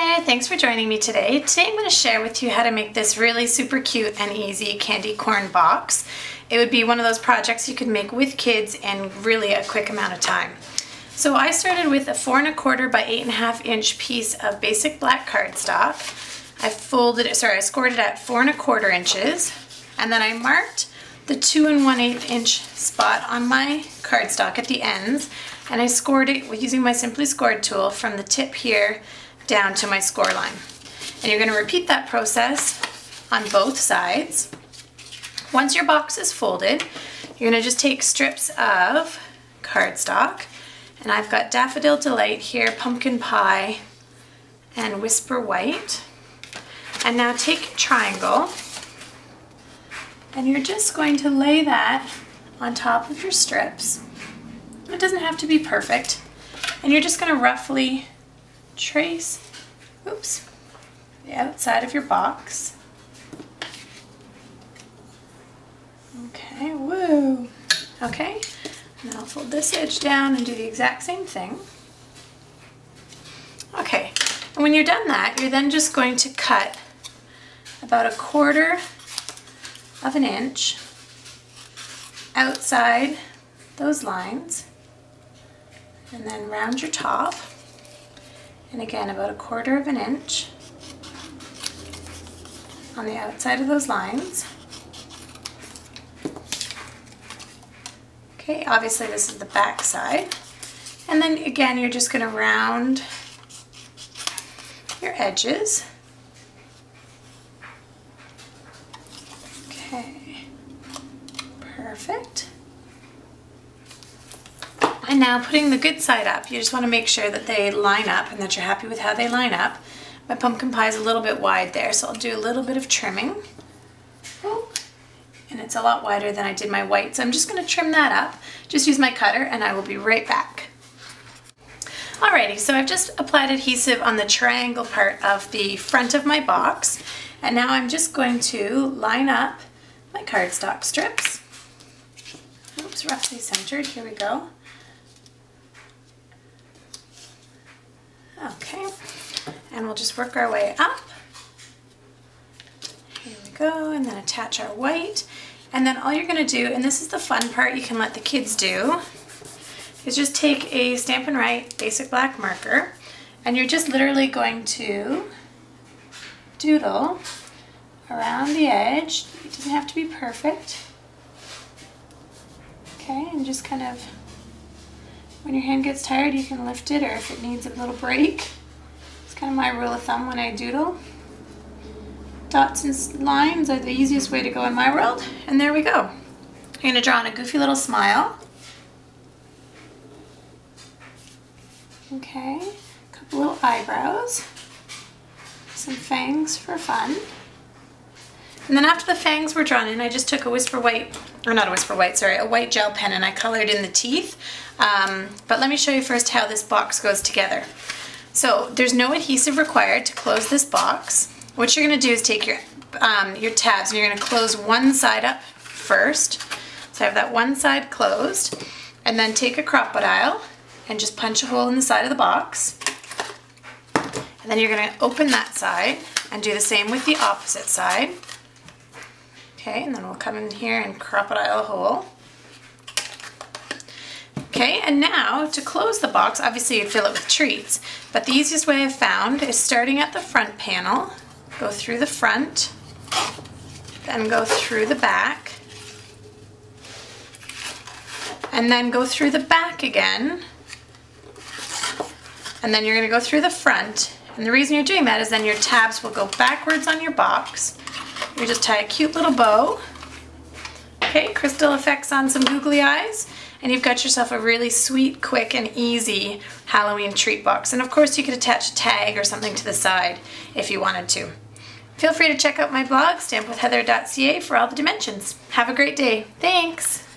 there, thanks for joining me today. Today I'm going to share with you how to make this really super cute and easy candy corn box. It would be one of those projects you could make with kids in really a quick amount of time. So I started with a 4 1/4 by 8 1/2 inch piece of basic black cardstock. I scored it at 4 1/4 inches, and then I marked the 2 1/8 inch spot on my cardstock at the ends, and I scored it using my Simply Scored tool from the tip here down to my score line. And you're going to repeat that process on both sides. Once your box is folded, you're going to just take strips of cardstock, and I've got Daffodil Delight here, Pumpkin Pie, and Whisper White. And now take a triangle, and you're just going to lay that on top of your strips. It doesn't have to be perfect. And you're just going to roughly trace, the outside of your box. Okay, woo. Okay, and I'll fold this edge down and do the exact same thing. Okay, and when you're done that, you're then just going to cut about 1/4 of an inch outside those lines, and then round your top, and again about 1/4 of an inch on the outside of those lines. Okay, obviously this is the back side, and then again you're just going to round your edges. Okay, perfect. And now putting the good side up, you just want to make sure that they line up and that you're happy with how they line up. My pumpkin pie is a little bit wide there, so I'll do a little bit of trimming. Oh, and it's a lot wider than I did my white, so I'm just going to trim that up. Just use my cutter and I will be right back. Alrighty, so I've just applied adhesive on the triangle part of the front of my box, and now I'm just going to line up my cardstock strips. Oops, roughly centered, here we go. Okay, and we'll just work our way up. Here we go, and then attach our white. And then all you're going to do, and this is the fun part you can let the kids do, is just take a Stampin' Write basic black marker, and you're just literally going to doodle around the edge. It doesn't have to be perfect. Okay, and just kind of, when your hand gets tired, you can lift it, or if it needs a little break. It's kind of my rule of thumb when I doodle. Dots and lines are the easiest way to go in my world, and there we go. I'm going to draw on a goofy little smile. Okay, a couple little eyebrows, some fangs for fun. And then after the fangs were drawn in, I just took a a white gel pen, and I colored in the teeth. But let me show you first how this box goes together. So there's no adhesive required to close this box. What you're going to do is take your tabs, and you're going to close one side up first. So I have that one side closed, and then take a crocodile and just punch a hole in the side of the box. And then you're going to open that side and do the same with the opposite side. Okay, and then we'll come in here and crocodile a hole. Okay, and now to close the box, obviously you'd fill it with treats, but the easiest way I've found is starting at the front panel, go through the front, then go through the back, and then go through the back again, and then you're going to go through the front. And the reason you're doing that is then your tabs will go backwards on your box. You just tie a cute little bow. Okay, crystal effects on some googly eyes, and you've got yourself a really sweet, quick, and easy Halloween treat box. And of course you could attach a tag or something to the side if you wanted to. Feel free to check out my blog, stampwithheather.ca, for all the dimensions. Have a great day. Thanks!